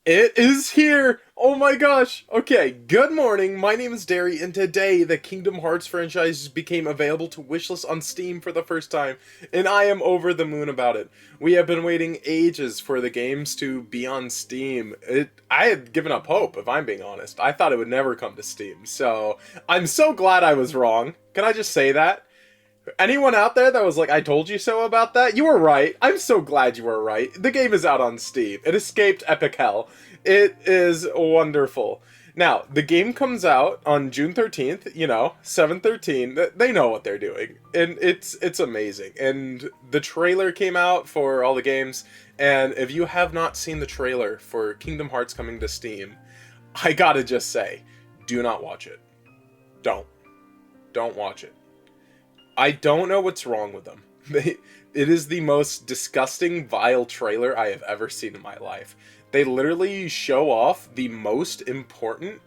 It is here! Oh my gosh! Okay, good morning, my name is Derry, and today the Kingdom Hearts franchise became available to Wishlist on Steam for the first time, and I am over the moon about it. We have been waiting ages for the games to be on Steam. I had given up hope, if I'm being honest. I thought it would never come to Steam, so I'm so glad I was wrong. Can I just say that? Anyone out there that was like, I told you so about that? You were right. I'm so glad you were right. The game is out on Steam. It escaped epic hell. It is wonderful. Now, the game comes out on June 13th, 7/13. They know what they're doing. And it's amazing. And the trailer came out for all the games. And if you have not seen the trailer for Kingdom Hearts coming to Steam, I gotta just say, do not watch it. Don't. Don't watch it. I don't know what's wrong with them. It is the most disgusting, vile trailer I have ever seen in my life. They literally show off the most important,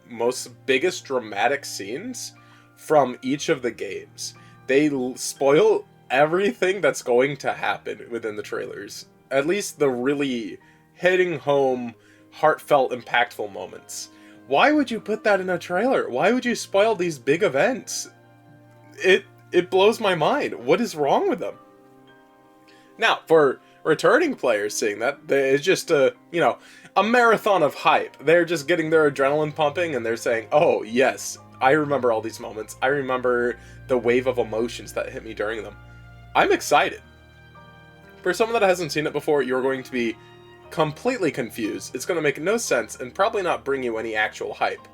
biggest dramatic scenes from each of the games. They spoil everything that's going to happen within the trailers. At least the really hitting home, heartfelt, impactful moments. Why would you put that in a trailer? Why would you spoil these big events? It blows my mind. What is wrong with them? Now, for returning players seeing that, it's just a marathon of hype. They're just getting their adrenaline pumping and they're saying, oh, yes, I remember all these moments. I remember the wave of emotions that hit me during them. I'm excited. For someone that hasn't seen it before, you're going to be completely confused. It's going to make no sense and probably not bring you any actual hype.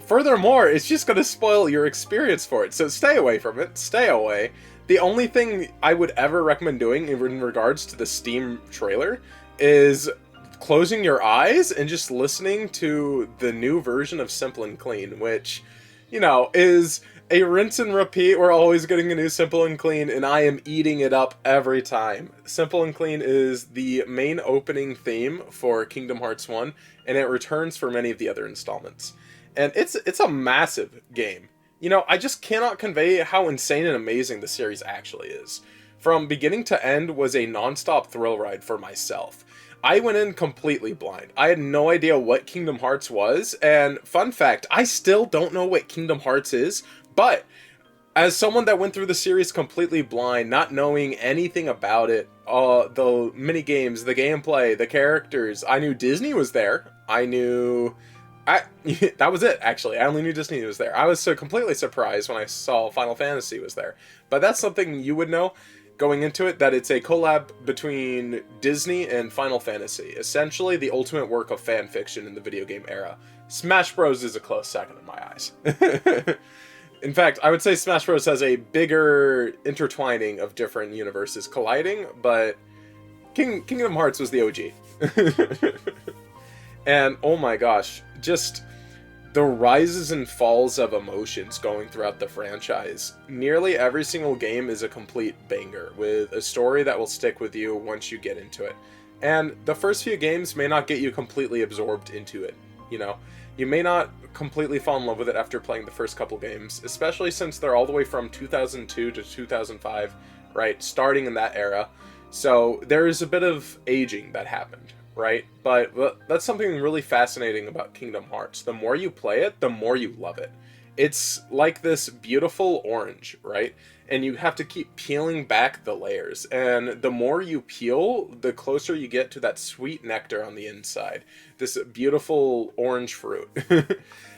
Furthermore, it's just going to spoil your experience for it, so stay away from it, stay away. The only thing I would ever recommend doing in regards to the Steam trailer is closing your eyes and just listening to the new version of Simple and Clean, which, is a rinse and repeat. We're always getting a new Simple and Clean, and I am eating it up every time. Simple and Clean is the main opening theme for Kingdom Hearts 1, and it returns for many of the other installments. And it's a massive game. I just cannot convey how insane and amazing the series actually is. From beginning to end was a non-stop thrill ride for myself. I went in completely blind. I had no idea what Kingdom Hearts was, and fun fact, I still don't know what Kingdom Hearts is, but as someone that went through the series completely blind, not knowing anything about it, the minigames, the gameplay, the characters, I knew Disney was there. That was it, actually. I only knew Disney was there. I was so completely surprised when I saw Final Fantasy was there. But that's something you would know going into it, that it's a collab between Disney and Final Fantasy. Essentially, the ultimate work of fan fiction in the video game era. Smash Bros. Is a close second in my eyes. In fact, I would say Smash Bros. Has a bigger intertwining of different universes colliding, but Kingdom Hearts was the OG. And oh my gosh, just the rises and falls of emotions going throughout the franchise. Nearly every single game is a complete banger, with a story that will stick with you once you get into it. And the first few games may not get you completely absorbed into it, You may not completely fall in love with it after playing the first couple games, especially since they're all the way from 2002 to 2005, right? Starting in that era. So there is a bit of aging that happened. Right? But that's something really fascinating about Kingdom Hearts. The more you play it, the more you love it. It's like this beautiful orange, right? And you have to keep peeling back the layers. And the more you peel, the closer you get to that sweet nectar on the inside. This beautiful orange fruit.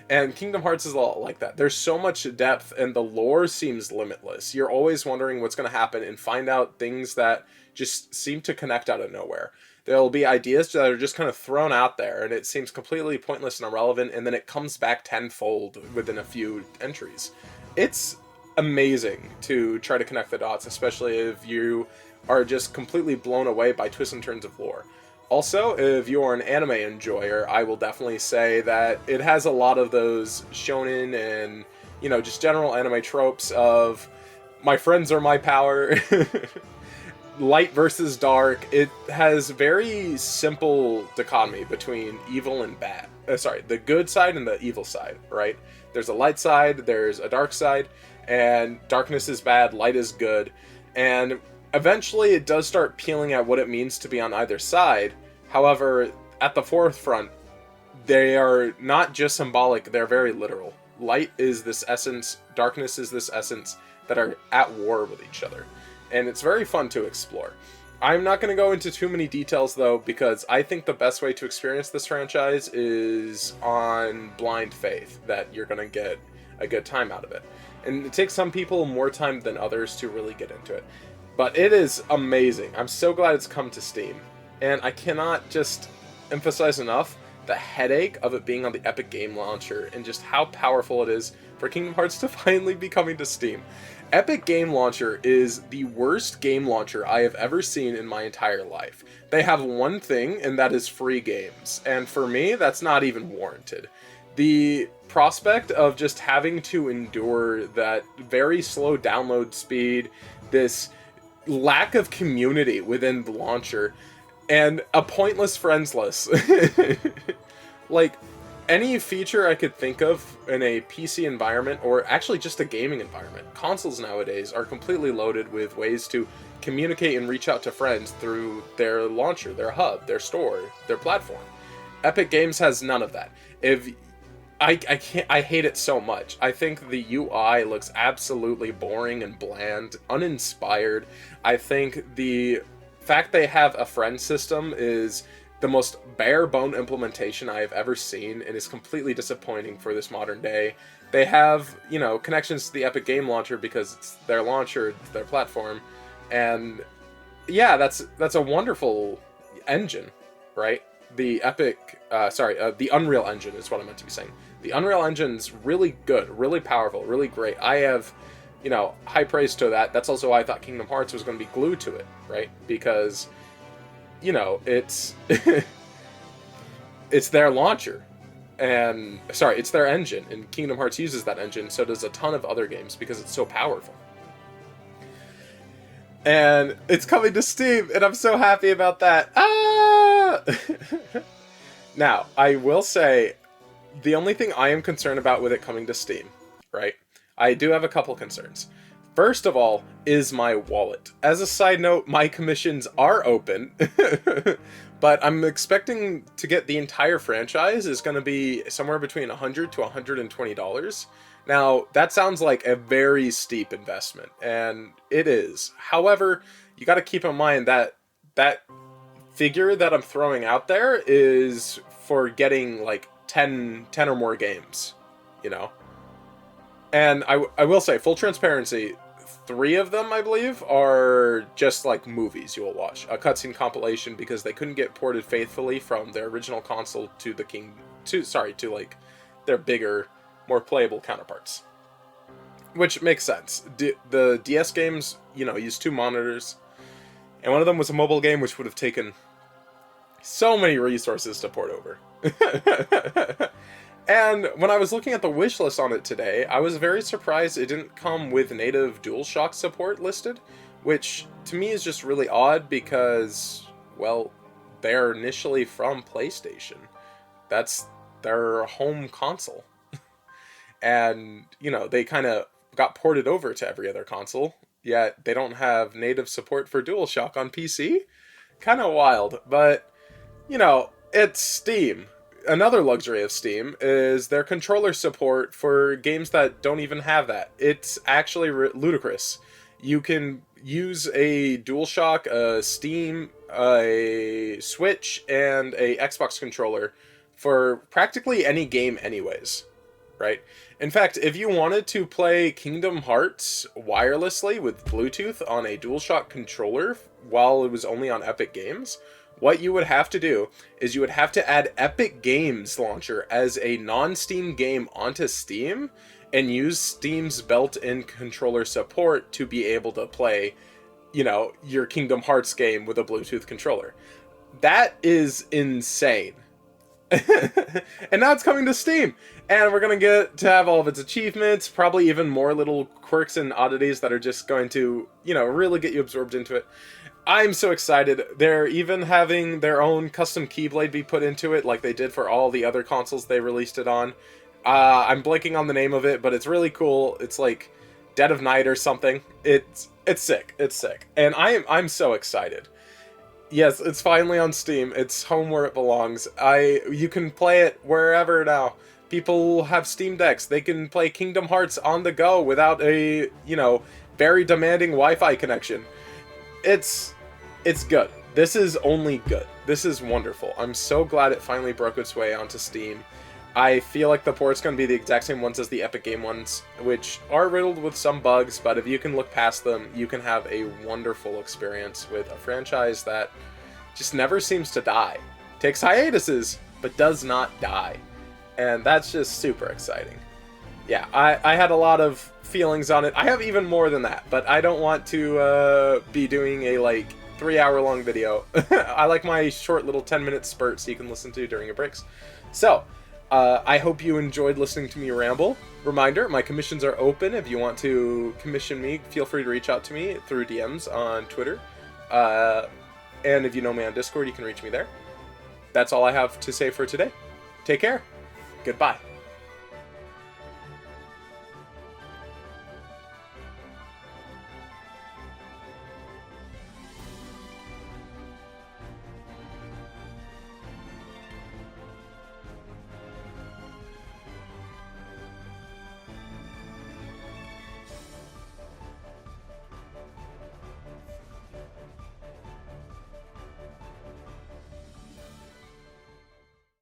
And Kingdom Hearts is a lot like that. There's so much depth, and the lore seems limitless. You're always wondering what's going to happen and find out things that just seem to connect out of nowhere. There'll be ideas that are just kind of thrown out there, and it seems completely pointless and irrelevant, and then it comes back tenfold within a few entries. It's amazing to try to connect the dots, especially if you are just completely blown away by twists and turns of lore. Also, if you're an anime enjoyer, I will definitely say that it has a lot of those shonen and, just general anime tropes of my friends are my power. Light versus dark. It has very simple dichotomy between evil and bad. The good side and the evil side, right? There's a light side, there's a dark side, and darkness is bad, light is good. And eventually it does start peeling at what it means to be on either side. However, at the forefront, they are not just symbolic, they're very literal. Light is this essence, darkness is this essence that are at war with each other. And it's very fun to explore. I'm not going to go into too many details, though, because I think the best way to experience this franchise is on blind faith, that you're going to get a good time out of it. And it takes some people more time than others to really get into it. But it is amazing. I'm so glad it's come to Steam. And I cannot just emphasize enough the headache of it being on the Epic Game Launcher and just how powerful it is for Kingdom Hearts to finally be coming to Steam. Epic Game Launcher is the worst game launcher I have ever seen in my entire life. They have one thing, and that is free games. And for me, that's not even warranted. The prospect of just having to endure that very slow download speed, this lack of community within the launcher, and a pointless friends list. Like, any feature I could think of in a PC environment, or actually just a gaming environment, consoles nowadays are completely loaded with ways to communicate and reach out to friends through their launcher, their hub, their store, their platform. Epic Games has none of that. I hate it so much. I think the UI looks absolutely boring and bland, uninspired. I think the fact they have a friend system is the most bare-bone implementation I have ever seen, and is completely disappointing for this modern day. They have, you know, connections to the Epic Game Launcher because it's their launcher, it's their platform, and yeah, that's a wonderful engine, right? The Unreal Engine is what I meant to be saying. The Unreal Engine's really good, really powerful, really great. I have, you know, high praise to that. That's also why I thought Kingdom Hearts was going to be glued to it, right? Because, you know, it's it's their launcher, and it's their engine, and Kingdom Hearts uses that engine. So does a ton of other games because it's so powerful. And it's coming to Steam, and I'm so happy about that. Now, I will say, the only thing I am concerned about with it coming to Steam, right? I do have a couple concerns. First of all, is my wallet. As a side note, my commissions are open, but I'm expecting to get the entire franchise is going to be somewhere between $100 to $120. Now, that sounds like a very steep investment, and it is. However, you got to keep in mind that that figure that I'm throwing out there is for getting like 10 or more games, you know? And I will say, full transparency, 3 of them, I believe, are just like movies you will watch. A cutscene compilation because they couldn't get ported faithfully from their original console to to like their bigger, more playable counterparts. Which makes sense. The DS games, you know, use 2 monitors, and one of them was a mobile game, which would have taken so many resources to port over. And when I was looking at the wishlist on it today, I was very surprised it didn't come with native DualShock support listed, which to me is just really odd because, well, they're initially from PlayStation. That's their home console. And, you know, they kind of got ported over to every other console, yet they don't have native support for DualShock on PC? Kind of wild, but, you know, it's Steam. Another luxury of Steam is their controller support for games that don't even have that. It's actually ludicrous. You can use a DualShock, a Steam, a Switch, and a Xbox controller for practically any game anyways, right? In fact, if you wanted to play Kingdom Hearts wirelessly with Bluetooth on a DualShock controller while it was only on Epic Games, what you would have to do is you would have to add Epic Games Launcher as a non-Steam game onto Steam and use Steam's built-in controller support to be able to play, you know, your Kingdom Hearts game with a Bluetooth controller. That is insane. And now it's coming to Steam, and we're going to get to have all of its achievements, probably even more little quirks and oddities that are just going to, you know, really get you absorbed into it. I'm so excited. They're even having their own custom Keyblade be put into it, like they did for all the other consoles they released it on. I'm blanking on the name of it, but it's really cool. It's like Dead of Night or something. It's sick. It's sick. And I'm so excited. Yes, it's finally on Steam. It's home where it belongs. You can play it wherever now. People have Steam Decks. They can play Kingdom Hearts on the go without a, very demanding Wi-Fi connection. It's good. This is only good. This is wonderful. I'm so glad it finally broke its way onto Steam. I feel like the port's going to be the exact same ones as the Epic Game ones, which are riddled with some bugs, but if you can look past them, you can have a wonderful experience with a franchise that just never seems to die. Takes hiatuses, but does not die. And that's just super exciting. Yeah, I had a lot of feelings on it. I have even more than that, but I don't want to be doing a, 3-hour-long video. I like my short little 10-minute spurts you can listen to during your breaks. So, I hope you enjoyed listening to me ramble. Reminder, my commissions are open. If you want to commission me, feel free to reach out to me through DMs on Twitter. And if you know me on Discord, you can reach me there. That's all I have to say for today. Take care. Goodbye.